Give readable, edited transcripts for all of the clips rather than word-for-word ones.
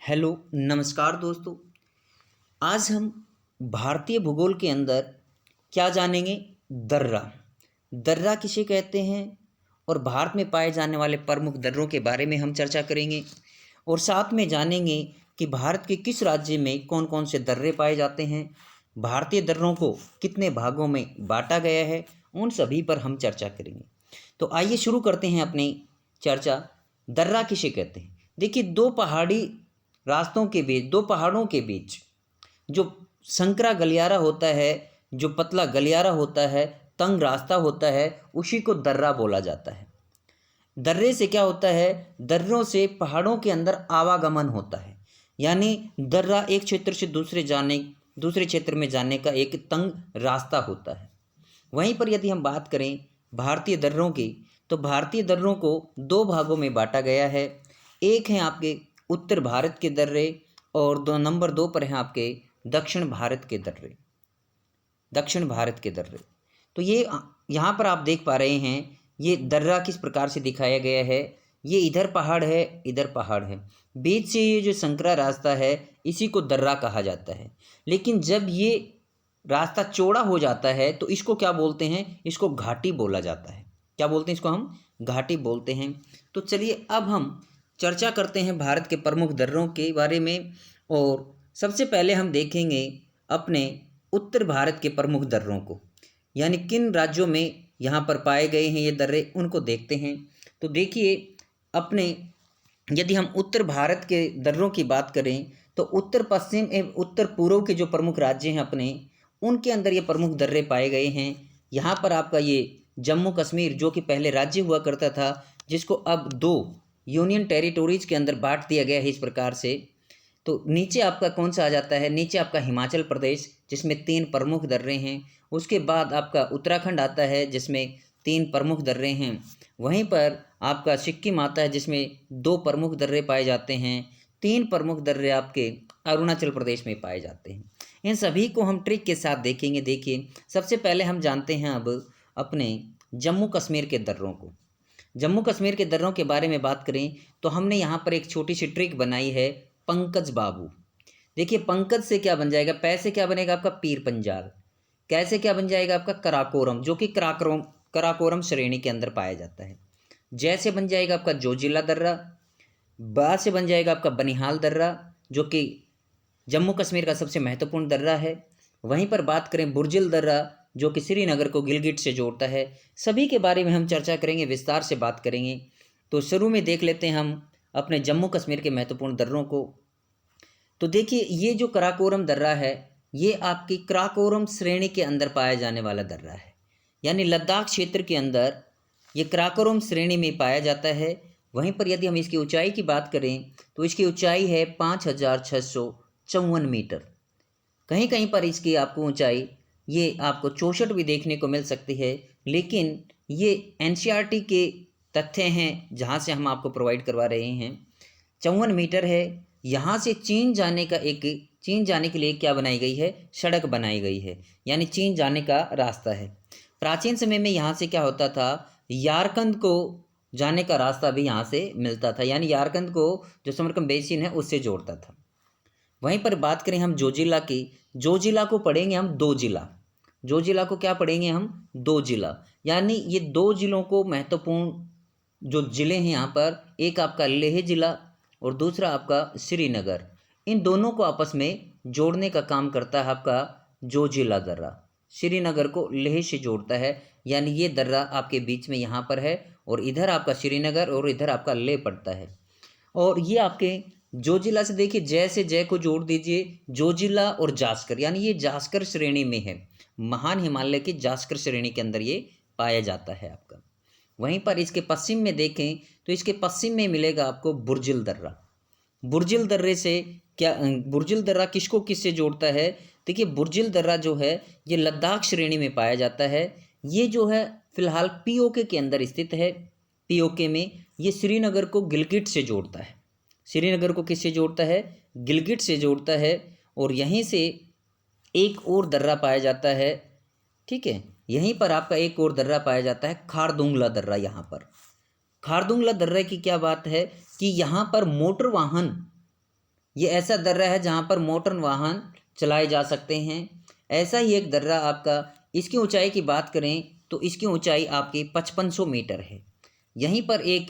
Hello नमस्कार दोस्तों। आज हम भारतीय भूगोल के अंदर क्या जानेंगे? दर्रा। दर्रा किसे कहते हैं और भारत में पाए जाने वाले प्रमुख दर्रों के बारे में हम चर्चा करेंगे और साथ में जानेंगे कि भारत के किस राज्य में कौन कौन से दर्रे पाए जाते हैं, भारतीय दर्रों को कितने भागों में बांटा गया है, उन सभी पर हम चर्चा करेंगे। तो आइए शुरू करते हैं अपनी चर्चा। दर्रा किसे कहते हैं? देखिए, दो पहाड़ी रास्तों के बीच, दो पहाड़ों के बीच जो संकरा गलियारा होता है, जो पतला गलियारा होता है, तंग रास्ता होता है, उसी को दर्रा बोला जाता है। दर्रे से क्या होता है? दर्रों से पहाड़ों के अंदर आवागमन होता है, यानी दर्रा एक क्षेत्र से दूसरे क्षेत्र में जाने का एक तंग रास्ता होता है। वहीं पर यदि हम बात करें भारतीय दर्रों की, तो भारतीय दर्रों को दो भागों में बांटा गया है। एक है आपके उत्तर भारत के दर्रे और नंबर 2 पर हैं आपके दक्षिण भारत के दर्रे। तो ये यहाँ पर आप देख पा रहे हैं, ये दर्रा किस प्रकार से दिखाया गया है। ये इधर पहाड़ है, इधर पहाड़ है, बीच से ये जो संकरा रास्ता है इसी को दर्रा कहा जाता है। लेकिन जब ये रास्ता चौड़ा हो जाता है तो इसको क्या बोलते हैं? इसको घाटी बोला जाता है। क्या बोलते हैं इसको? हम घाटी बोलते हैं। तो चलिए अब हम चर्चा करते हैं भारत के प्रमुख दर्रों के बारे में और सबसे पहले हम देखेंगे अपने उत्तर भारत के प्रमुख दर्रों को, यानी किन राज्यों में यहाँ पर पाए गए हैं ये दर्रे, उनको देखते हैं। तो देखिए, अपने यदि हम उत्तर भारत के दर्रों की बात करें तो उत्तर पश्चिम एवं उत्तर पूर्व के जो प्रमुख राज्य हैं अपने, उनके अंदर ये प्रमुख दर्रे पाए गए हैं। यहाँ पर आपका ये जम्मू कश्मीर, जो कि पहले राज्य हुआ करता था, जिसको अब 2 यूनियन टेरिटोरीज के अंदर बांट दिया गया है इस प्रकार से। तो नीचे आपका कौन सा आ जाता है? नीचे आपका हिमाचल प्रदेश, जिसमें 3 प्रमुख दर्रे हैं। उसके बाद आपका उत्तराखंड आता है जिसमें 3 प्रमुख दर्रे हैं। वहीं पर आपका सिक्किम आता है जिसमें 2 प्रमुख दर्रे पाए जाते हैं। 3 प्रमुख दर्रे आपके अरुणाचल प्रदेश में पाए जाते हैं। इन सभी को हम ट्रिक के साथ देखेंगे। देखिए, सबसे पहले हम जानते हैं अब अपने जम्मू कश्मीर के दर्रों को। जम्मू कश्मीर के दर्रों के बारे में बात करें तो हमने यहाँ पर एक छोटी सी ट्रिक बनाई है, पंकज बाबू। देखिए, पंकज से क्या बन जाएगा? पै से क्या बनेगा आपका? पीर पंजाल। कैसे क्या बन जाएगा आपका? कराकोरम, जो कि कराकोरम श्रेणी के अंदर पाया जाता है। जैसे बन जाएगा आपका जोजिला दर्रा। बा से बन जाएगा आपका बनिहाल दर्रा, जो कि जम्मू कश्मीर का सबसे महत्वपूर्ण दर्रा है। वहीं पर बात करें बुर्जिल दर्रा, जो कि श्रीनगर को गिलगिट से जोड़ता है। सभी के बारे में हम चर्चा करेंगे, विस्तार से बात करेंगे। तो शुरू में देख लेते हैं हम अपने जम्मू कश्मीर के महत्वपूर्ण दर्रों को। तो देखिए, ये जो कराकोरम दर्रा है, ये आपकी कराकोरम श्रेणी के अंदर पाया जाने वाला दर्रा है, यानी लद्दाख क्षेत्र के अंदर ये कराकोरम श्रेणी में पाया जाता है। वहीं पर यदि हम इसकी ऊंचाई की बात करें तो इसकी ऊंचाई है 5654 मीटर। कहीं कहीं पर इसकी आपको ऊंचाई ये आपको 64 भी देखने को मिल सकती है, लेकिन ये एनसीईआरटी के तथ्य हैं जहाँ से हम आपको प्रोवाइड करवा रहे हैं। 54 मीटर है। यहाँ से चीन जाने के लिए क्या बनाई गई है? सड़क बनाई गई है, यानी चीन जाने का रास्ता है। प्राचीन समय में यहाँ से क्या होता था? यारकंद को जाने का रास्ता भी यहाँ से मिलता था, यानी यारकंद को जो समरकंद बेसिन है उससे जोड़ता था। वहीं पर बात करें हम जोजिला की, जोजिला को पढ़ेंगे हम 2 जिला। जोजिला को क्या पढ़ेंगे हम? 2 जिला, यानी ये 2 जिलों को महत्वपूर्ण जो ज़िले हैं यहाँ पर, एक आपका लेह ज़िला और दूसरा आपका श्रीनगर। इन दोनों को आपस में जोड़ने का काम करता है आपका जोजिला दर्रा। श्रीनगर को लेह से जोड़ता है, यानी ये दर्रा आपके बीच में यहाँ पर है और इधर आपका श्रीनगर और इधर आपका लेह पड़ता है। और ये आपके जोजिला से देखिए, जय से जय को जोड़ दीजिए, जोजिला और जास्कर, यानी ये जास्कर श्रेणी में है। महान हिमालय की जास्कर श्रेणी के अंदर ये पाया जाता है आपका। वहीं पर इसके पश्चिम में देखें तो इसके पश्चिम में मिलेगा आपको बुर्जिल दर्रा। बुर्जिल दर्रे से क्या, बुर्जिल दर्रा किसको किससे जोड़ता है? देखिए, बुर्जिल दर्रा जो है ये लद्दाख श्रेणी में पाया जाता है। ये जो है फिलहाल पीओके के अंदर स्थित है। पीओके में ये श्रीनगर को गिलगिट से जोड़ता है। श्रीनगर को किससे जोड़ता है? गिलगिट से जोड़ता है। और यहीं से एक और दर्रा पाया जाता है, ठीक है। यहीं पर आपका एक और दर्रा पाया जाता है, खारदुंगला दर्रा। यहाँ पर खारदुंगला दर्रे की क्या बात है कि यहाँ पर मोटर वाहन ये ऐसा दर्रा है जहाँ पर मोटर वाहन चलाए जा सकते हैं। ऐसा ही एक दर्रा आपका, इसकी ऊंचाई की बात करें तो इसकी ऊंचाई आपकी 5500 मीटर है। यहीं पर एक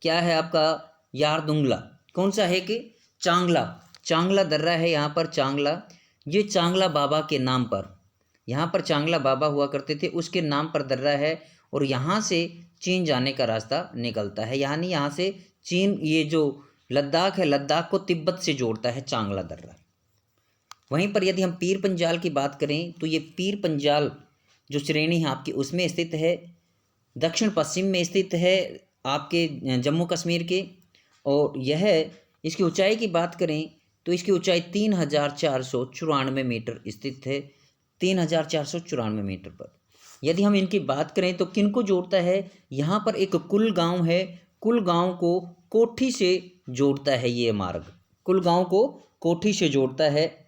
क्या है आपका यारदुंगला, कौन सा है कि चांगला, चांगला दर्रा है यहाँ पर चांगला। ये चांगला बाबा के नाम पर, यहाँ पर चांगला बाबा हुआ करते थे, उसके नाम पर दर्रा है। और यहाँ से चीन जाने का रास्ता निकलता है, यानी यहाँ से चीन, ये जो लद्दाख है, लद्दाख को तिब्बत से जोड़ता है चांगला दर्रा। वहीं पर यदि हम पीर पंजाल की बात करें तो ये पीर पंजाल जो श्रेणी है आपकी उसमें स्थित है, दक्षिण पश्चिम में स्थित है आपके जम्मू कश्मीर के। और यह, इसकी ऊंचाई की बात करें तो इसकी ऊंचाई 3494 मीटर स्थित है, 3494 मीटर पर। यदि हम इनकी बात करें तो किन को जोड़ता है, यहाँ पर एक कुल गांव है, कुल गांव को कोठी से जोड़ता है ये मार्ग, कुल गांव को कोठी से जोड़ता है,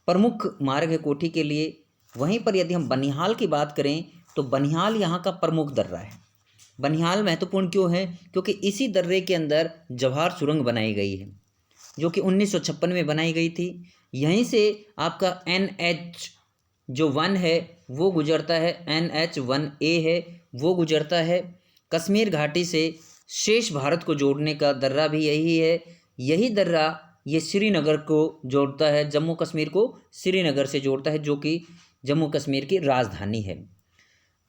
प्रमुख मार्ग है कोठी के लिए। वहीं पर यदि हम बनिहाल की बात करें तो बनिहाल यहाँ का प्रमुख दर्रा है। बनिहाल महत्वपूर्ण क्यों है, क्योंकि इसी दर्रे के अंदर जवाहर सुरंग बनाई गई है, जो कि 1956 में बनाई गई थी। यहीं से आपका NH जो 1 है वो गुजरता है, NH1A है वो गुजरता है। कश्मीर घाटी से शेष भारत को जोड़ने का दर्रा भी यही है। यही दर्रा ये श्रीनगर को जोड़ता है, जम्मू कश्मीर को श्रीनगर से जोड़ता है, जो कि जम्मू कश्मीर की राजधानी है।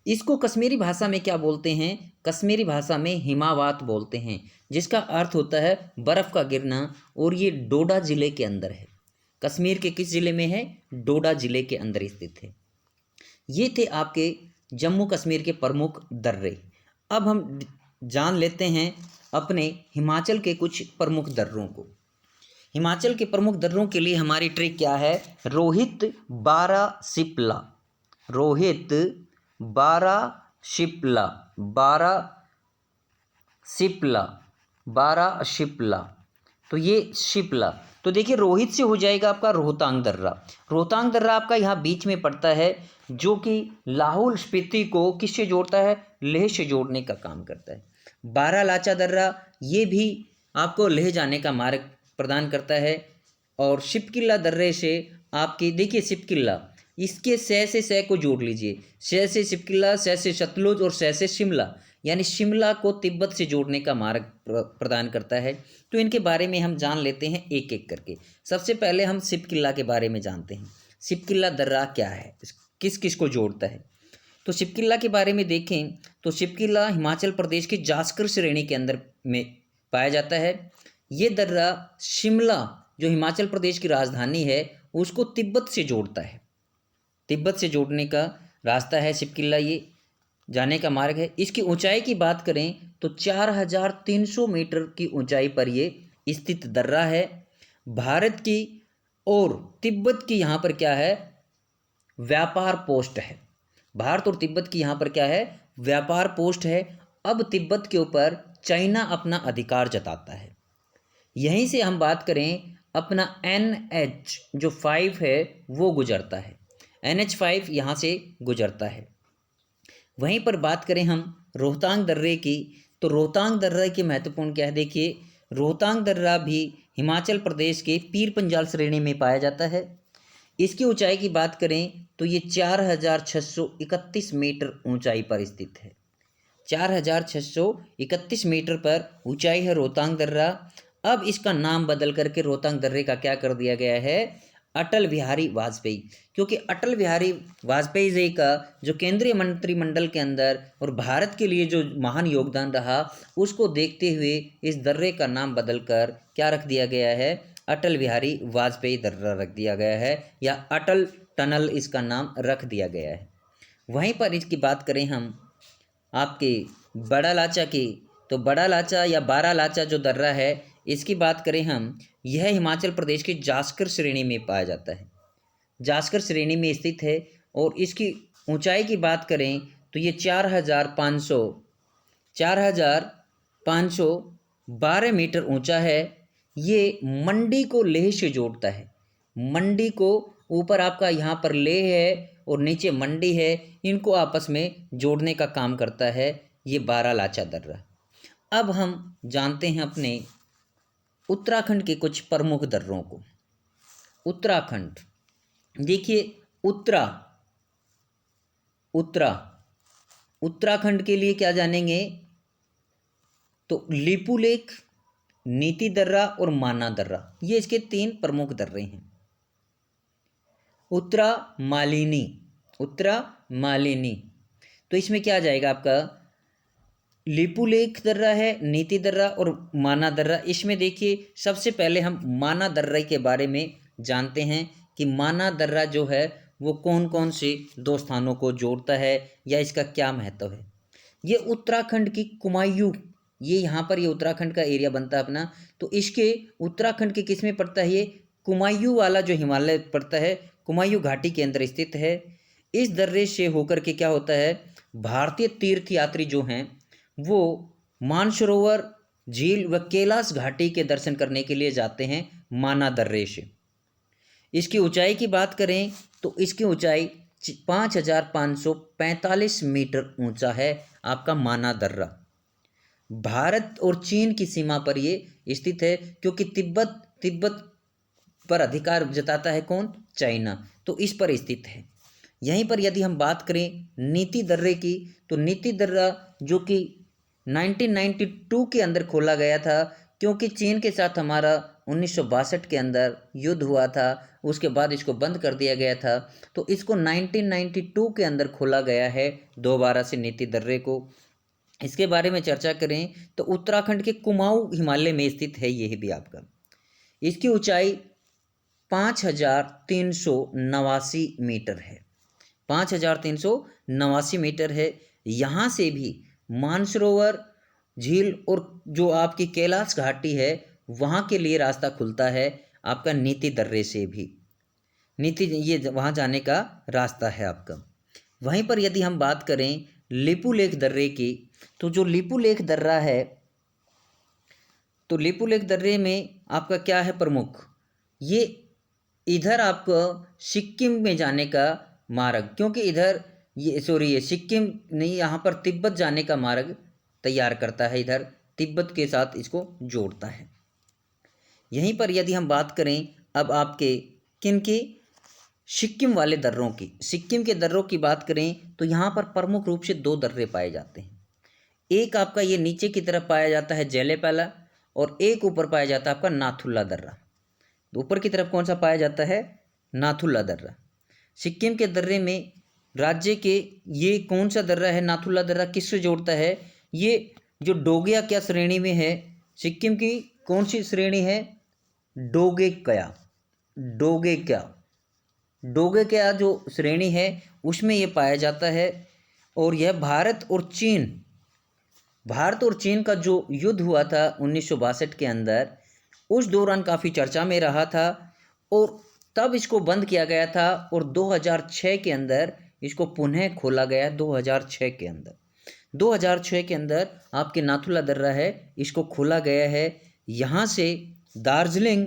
इसको कश्मीरी भाषा में क्या बोलते हैं, कश्मीरी भाषा में हिमावात बोलते हैं, जिसका अर्थ होता है बर्फ़ का गिरना। और ये डोडा ज़िले के अंदर है। कश्मीर के किस ज़िले में है, डोडा ज़िले के अंदर स्थित है। ये थे आपके जम्मू कश्मीर के प्रमुख दर्रे। अब हम जान लेते हैं अपने हिमाचल के कुछ प्रमुख दर्रों को। हिमाचल के प्रमुख दर्रों के लिए हमारी ट्रिक क्या है, रोहित बारा शिप्ला, रोहित बारा शिप्ला, बारा शिप्ला, बारा शिप्ला। तो ये शिप्ला, तो देखिए रोहित से हो जाएगा आपका रोहतांग दर्रा। रोहतांग दर्रा आपका यहाँ बीच में पड़ता है, जो कि लाहौल स्पीति को किससे जोड़ता है, लेह से जोड़ने का काम करता है। बारालाचा दर्रा ये भी आपको लेह जाने का मार्ग प्रदान करता है। और शिपकिल्ला दर्रे से आपकी, देखिए शिपकिल्ला, इसके सह से सह को जोड़ लीजिए, सह से शिपकिल्ला, सह से सतलुज और सह से शिमला, यानी शिमला को तिब्बत से जोड़ने का मार्ग प्रदान करता है। तो इनके बारे में हम जान लेते हैं एक एक करके। सबसे पहले हम शिपकिल्ला के बारे में जानते हैं। शिपकिल्ला दर्रा क्या है, किस किस को जोड़ता है। तो शिपकिल्ला के बारे में देखें तो शिपकिल्ला हिमाचल प्रदेश की जास्कर श्रेणी के अंदर में पाया जाता है। ये दर्रा शिमला जो हिमाचल प्रदेश की राजधानी है उसको तिब्बत से जोड़ता है, तिब्बत से जोड़ने का रास्ता है शिपकिल्ला, ये जाने का मार्ग है। इसकी ऊंचाई की बात करें तो 4300 मीटर की ऊंचाई पर ये स्थित दर्रा है। भारत की और तिब्बत की यहाँ पर क्या है, व्यापार पोस्ट है। भारत और तिब्बत की यहाँ पर क्या है, व्यापार पोस्ट है। अब तिब्बत के ऊपर चाइना अपना अधिकार जताता है। यहीं से हम बात करें अपना NH जो 5 है वो गुजरता है, NH5 यहाँ से गुजरता है। वहीं पर बात करें हम रोहतांग दर्रे की, तो रोहतांग दर्रे के महत्वपूर्ण क्या है, देखिए रोहतांग दर्रा भी हिमाचल प्रदेश के पीर पंजाल श्रेणी में पाया जाता है। इसकी ऊंचाई की बात करें तो ये 4631 मीटर ऊंचाई पर स्थित है। 4631 मीटर पर ऊंचाई है रोहतांग दर्रा। अब इसका नाम बदल करके रोहतांग दर्रे का क्या कर दिया गया है, अटल बिहारी वाजपेयी, क्योंकि अटल बिहारी वाजपेयी जी का जो केंद्रीय मंत्रिमंडल के अंदर और भारत के लिए जो महान योगदान रहा उसको देखते हुए इस दर्रे का नाम बदलकर क्या रख दिया गया है, अटल बिहारी वाजपेयी दर्रा रख दिया गया है, या अटल टनल इसका नाम रख दिया गया है। वहीं पर इसकी बात करें हम आपके बड़ा लाचा की, तो बड़ा लाचा या बारा लाचा जो दर्रा है इसकी बात करें हम, यह हिमाचल प्रदेश की जास्कर श्रेणी में पाया जाता है, जास्कर श्रेणी में स्थित है। और इसकी ऊंचाई की बात करें तो ये 4512 मीटर ऊंचा है। ये मंडी को लेह से जोड़ता है, मंडी को ऊपर आपका यहाँ पर लेह है और नीचे मंडी है, इनको आपस में जोड़ने का काम करता है ये बारालाचा दर्रा। अब हम जानते हैं अपने उत्तराखंड के कुछ प्रमुख दर्रों को। उत्तराखंड, देखिए उत्तरा उत्तरा उत्तराखंड के लिए क्या जानेंगे, तो लिपुलेख, नीति दर्रा और माना दर्रा, ये इसके 3 प्रमुख दर्रे हैं। उत्तरा मालिनी, उत्तरा मालिनी, तो इसमें क्या आ जाएगा आपका, लिपुलेख दर्रा है, नीति दर्रा और माना दर्रा। इसमें देखिए सबसे पहले हम माना दर्रा के बारे में जानते हैं कि माना दर्रा जो है वो कौन कौन से 2 स्थानों को जोड़ता है या इसका क्या महत्व है। ये उत्तराखंड की कुमायूं, ये यहाँ पर ये उत्तराखंड का एरिया बनता है अपना, तो इसके उत्तराखंड के किस में पड़ता है, ये कुमायूं वाला जो हिमालय पड़ता है, कुमायूं घाटी के अंदर स्थित है। इस दर्रे से होकर के क्या होता है, भारतीय तीर्थ यात्री जो हैं वो मानसरोवर झील व कैलाश घाटी के दर्शन करने के लिए जाते हैं माना दर्रे से। इसकी ऊंचाई की बात करें तो इसकी ऊंचाई 5545 मीटर ऊंचा है आपका माना दर्रा। भारत और चीन की सीमा पर ये स्थित है, क्योंकि तिब्बत पर अधिकार जताता है कौन, चाइना, तो इस पर स्थित है। यहीं पर यदि हम बात करें नीति दर्रे की, तो नीति दर्रा जो कि 1992 के अंदर खोला गया था, क्योंकि चीन के साथ हमारा 1962 के अंदर युद्ध हुआ था, उसके बाद इसको बंद कर दिया गया था, तो इसको 1992 के अंदर खोला गया है दोबारा से नीति दर्रे को। इसके बारे में चर्चा करें तो उत्तराखंड के कुमाऊं हिमालय में स्थित है यह भी आपका। इसकी ऊंचाई 5389 मीटर है, 5389 मीटर है। यहाँ से भी मानसरोवर झील और जो आपकी कैलाश घाटी है वहाँ के लिए रास्ता खुलता है आपका नीति दर्रे से भी, नीति ये वहाँ जाने का रास्ता है आपका। वहीं पर यदि हम बात करें लिपुलेख दर्रे की, तो जो लिपुलेख दर्रा है, तो लिपुलेख दर्रे में आपका क्या है प्रमुख, ये इधर आपको सिक्किम में जाने का मार्ग, क्योंकि इधर ये सिक्किम नहीं, यहाँ पर तिब्बत जाने का मार्ग तैयार करता है, इधर तिब्बत के साथ इसको जोड़ता है। यहीं पर यदि हम बात करें अब आपके किन की, सिक्किम वाले दर्रों की, सिक्किम के दर्रों की बात करें तो यहाँ पर प्रमुख रूप से 2 दर्रे पाए जाते हैं। एक आपका ये नीचे की तरफ पाया जाता है जेलेपैला, और एक ऊपर पाया जाता है आपका नाथुला दर्रा। तो ऊपर की तरफ कौन सा पाया जाता है, नाथुला दर्रा। सिक्किम के दर्रे में राज्य के ये कौन सा दर्रा है, नाथुला दर्रा किससे जोड़ता है, ये जो डोगया क्या श्रेणी में है, सिक्किम की कौन सी श्रेणी है, डोगेक्या, डोगेक्या जो श्रेणी है उसमें ये पाया जाता है। और यह भारत और चीन का जो युद्ध हुआ था 1962 के अंदर, उस दौरान काफ़ी चर्चा में रहा था और तब इसको बंद किया गया था, और 2006 के अंदर इसको पुनः खोला गया। 2006 के अंदर आपके नाथुला दर्रा है, इसको खोला गया है। यहाँ से दार्जिलिंग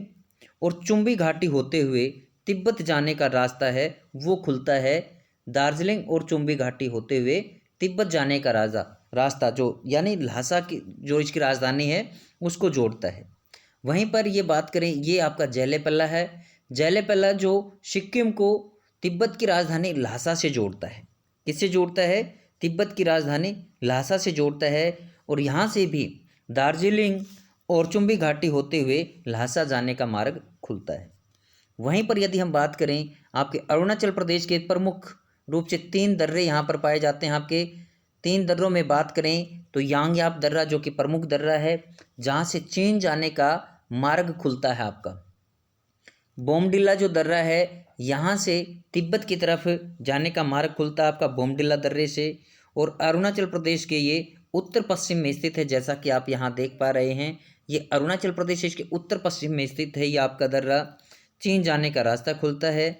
और चुम्बी घाटी होते हुए तिब्बत जाने का रास्ता है वो खुलता है। दार्जिलिंग और चुम्बी घाटी होते हुए तिब्बत जाने का रास्ता जो यानी ल्हासा की जो इसकी राजधानी है उसको जोड़ता है। वहीं पर ये बात करें, ये आपका जेलेपल्ला है, जेलेपल्ला जो सिक्किम को तिब्बत की राजधानी ल्हासा से जोड़ता है। किससे जोड़ता है, तिब्बत की राजधानी ल्हासा से जोड़ता है, और यहाँ से भी दार्जिलिंग और चुम्बी घाटी होते हुए ल्हासा जाने का मार्ग खुलता है। वहीं पर यदि हम बात करें आपके अरुणाचल प्रदेश के प्रमुख रूप से 3 दर्रे यहाँ पर पाए जाते हैं। आपके 3 दर्रों में बात करें तो यांगयाप दर्रा जो कि प्रमुख दर्रा है, जहाँ से चीन जाने का मार्ग खुलता है आपका। बोमडिला जो दर्रा है, यहाँ से तिब्बत की तरफ जाने का मार्ग खुलता है आपका बोमडिला दर्रे से। और अरुणाचल प्रदेश के ये उत्तर पश्चिम में स्थित है, जैसा कि आप यहाँ देख पा रहे हैं, ये अरुणाचल प्रदेश इसके उत्तर पश्चिम में स्थित है। ये आपका दर्रा चीन जाने का रास्ता खुलता है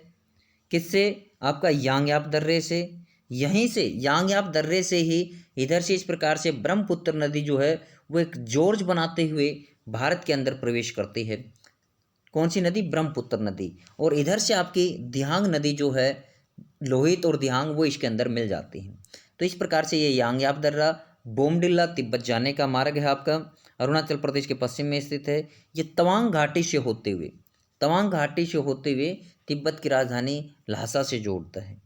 किससे, आपका यांगयाप दर्रे से। यहीं से यांगयाप दर्रे से ही इधर से इस प्रकार से ब्रह्मपुत्र नदी जो है वो एक जॉर्ज बनाते हुए भारत के अंदर प्रवेश करती है। कौन सी नदी, ब्रह्मपुत्र नदी। और इधर से आपकी दिहांग नदी जो है, लोहित और दिहांग, वो इसके अंदर मिल जाती हैं। तो इस प्रकार से ये यांगयाप दर्रा, बोमडिला तिब्बत जाने का मार्ग है आपका। अरुणाचल प्रदेश के पश्चिम में स्थित है। ये तवांग घाटी से होते हुए तिब्बत की राजधानी ल्हासा से जोड़ता है।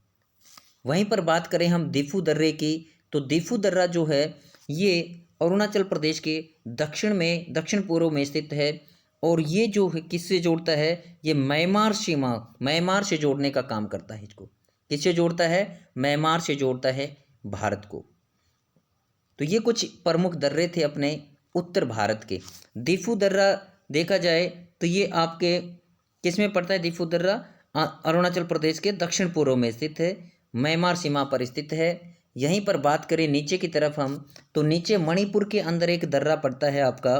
वहीं पर बात करें हम दीफू दर्रे की, तो दीफू दर्रा जो है ये अरुणाचल प्रदेश के दक्षिण पूर्व में स्थित है और ये जो है किससे जोड़ता है, ये म्यांमार से जोड़ने का काम करता है। इसको किससे जोड़ता है, म्यांमार से जोड़ता है भारत को। तो ये कुछ प्रमुख दर्रे थे अपने उत्तर भारत के। दीफू दर्रा देखा जाए तो ये आपके किस में पड़ता है, दीफू दर्रा अरुणाचल प्रदेश के दक्षिण पूर्व में स्थित है, म्यांमार सीमा पर स्थित है। यहीं पर बात करें नीचे की तरफ हम, तो नीचे मणिपुर के अंदर एक दर्रा पड़ता है आपका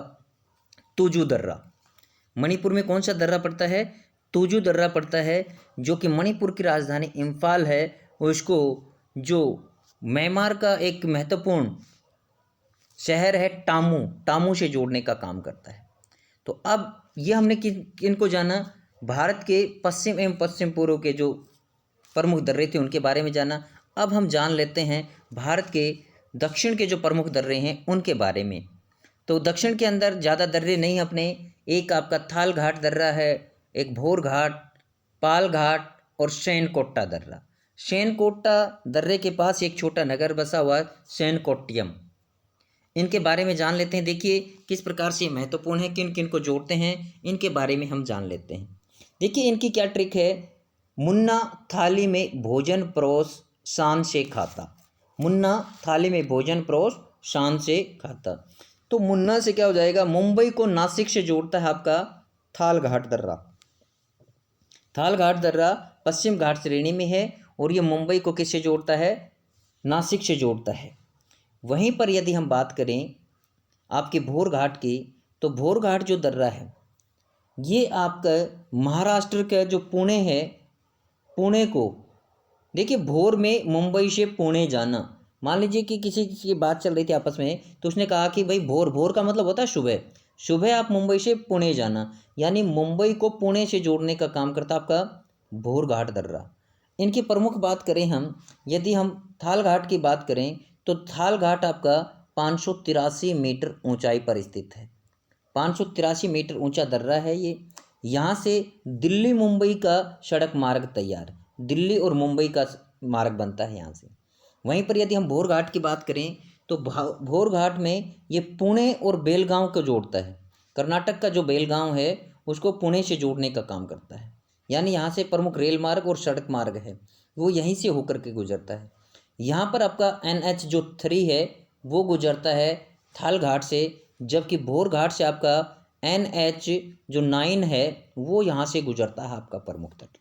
तुजू दर्रा। मणिपुर में कौन सा दर्रा पड़ता है, तुजू दर्रा पड़ता है, जो कि मणिपुर की राजधानी इम्फाल है उसको, जो म्यांमार का एक महत्वपूर्ण शहर है टामू से जोड़ने का काम करता है। तो अब ये हमने किनको जाना, भारत के पश्चिम एवं पश्चिम पूर्व के जो प्रमुख दर्रे थे उनके बारे में जाना। अब हम जान लेते हैं भारत के दक्षिण के जो प्रमुख दर्रे हैं उनके बारे में। तो दक्षिण के अंदर ज़्यादा दर्रे नहीं अपने, एक आपका थाल घाट दर्रा है, एक भोर घाट, पाल घाट और सैनकोट्टा दर्रा। सैनकोट्टा दर्रे के पास एक छोटा नगर बसा हुआ है सैनकोट्टियम। इनके बारे में जान लेते हैं। देखिए किस प्रकार से महत्वपूर्ण है, किन किन को जोड़ते हैं, इनके बारे में हम जान लेते हैं। देखिए इनकी क्या ट्रिक है, मुन्ना थाली में भोजन परोस शान से खाता। मुन्ना थाली में भोजन परोस शान से खाता। तो मुन्ना से क्या हो जाएगा, मुंबई को नासिक से जोड़ता है आपका थाल घाट दर्रा। थाल घाट दर्रा पश्चिम घाट श्रेणी में है और ये मुंबई को किससे जोड़ता है, नासिक से जोड़ता है। वहीं पर यदि हम बात करें आपके भोर घाट की, तो भोर घाट जो दर्रा है ये आपका महाराष्ट्र का जो पुणे है, पुणे को देखिए भोर में मुंबई से पुणे जाना, मान लीजिए कि किसी की बात चल रही थी आपस में, तो उसने कहा कि भाई भोर का मतलब होता है सुबह आप मुंबई से पुणे जाना, यानी मुंबई को पुणे से जोड़ने का काम करता आपका भोर घाट दर्रा। इनकी प्रमुख बात करें हम, यदि हम थाल घाट की बात करें तो थाल घाट आपका 583 मीटर ऊंचाई पर स्थित है। 583 मीटर ऊंचा दर्रा है ये। यहाँ से दिल्ली मुंबई का सड़क मार्ग तैयार, दिल्ली और मुंबई का मार्ग बनता है यहाँ से। वहीं पर यदि हम भोर घाट की बात करें तो भोर घाट में ये पुणे और बेलगांव को जोड़ता है। कर्नाटक का जो बेलगांव है उसको पुणे से जोड़ने का काम करता है, यानी यहाँ से प्रमुख रेल मार्ग और सड़क मार्ग है वो यहीं से होकर के गुजरता है। यहाँ पर आपका NH जो 3 है वो गुजरता है थाल घाट से, जबकि भोर घाट से आपका NH जो 9 है वो यहाँ से गुजरता है आपका प्रमुख तट।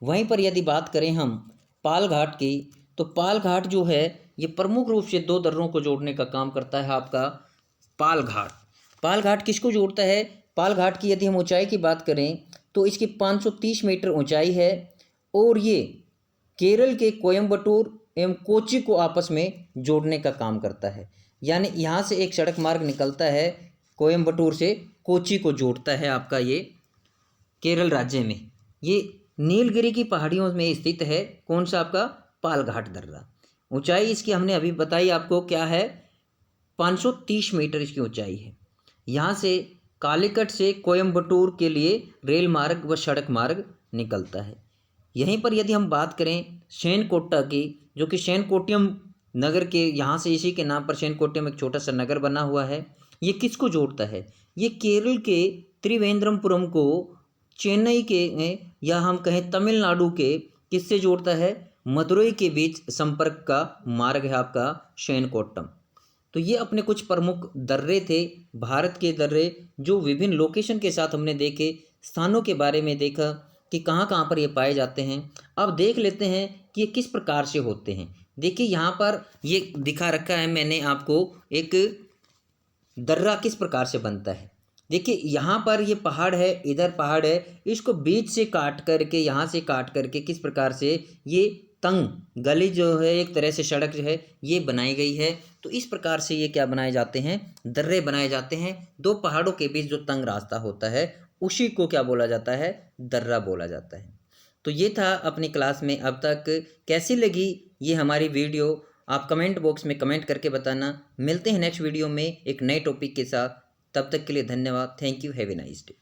वहीं पर यदि बात करें हम पाल घाट की, तो पाल घाट जो है ये प्रमुख रूप से 2 दर्रों को जोड़ने का काम करता है आपका पाल घाट। पाल घाट किसको जोड़ता है, पाल घाट की यदि हम ऊंचाई की बात करें तो इसकी 530 मीटर ऊंचाई है और ये केरल के कोयम्बटूर एवं कोच्चि को आपस में जोड़ने का काम करता है। यानी यहाँ से एक सड़क मार्ग निकलता है कोयम्बटूर से कोच्चि को जोड़ता है आपका ये केरल राज्य में। ये नीलगिरी की पहाड़ियों में स्थित है, कौन सा आपका पाल घाट दर्रा। ऊंचाई इसकी हमने अभी बताई आपको क्या है, 530 मीटर इसकी ऊंचाई है। यहाँ से कालीकट से कोयम्बटूर के लिए रेल मार्ग व सड़क मार्ग निकलता है। यहीं पर यदि हम बात करें सैनकोट्टा की, जो कि सैनकोट्टियम नगर के यहाँ से इसी के नाम पर सैनकोट्टियम एक छोटा सा नगर बना हुआ है। ये किसको जोड़ता है, ये केरल के त्रिवेंद्रमपुरम को चेन्नई के या हम कहें तमिलनाडु के किससे जोड़ता है, मदुरई के बीच संपर्क का मार्ग है आपका सैनकोट्टम। तो ये अपने कुछ प्रमुख दर्रे थे, भारत के दर्रे, जो विभिन्न लोकेशन के साथ हमने देखे, स्थानों के बारे में देखा कि कहाँ कहाँ पर ये पाए जाते हैं। अब देख लेते हैं कि ये किस प्रकार से होते हैं। देखिए यहाँ पर ये दिखा रखा है मैंने आपको, एक दर्रा किस प्रकार से बनता है। देखिए यहाँ पर ये पहाड़ है, इधर पहाड़ है, इसको बीच से काट करके, यहाँ से काट करके किस प्रकार से ये तंग गली जो है, एक तरह से सड़क जो है ये बनाई गई है। तो इस प्रकार से ये क्या बनाए जाते हैं, दर्रे बनाए जाते हैं। 2 पहाड़ों के बीच जो तंग रास्ता होता है उसी को क्या बोला जाता है, दर्रा बोला जाता है। तो ये था अपनी क्लास में अब तक। कैसी लगी ये हमारी वीडियो, आप कमेंट बॉक्स में कमेंट करके बताना। मिलते हैं नेक्स्ट वीडियो में एक नए टॉपिक के साथ। तब तक के लिए धन्यवाद। Thank you. Have a nice day.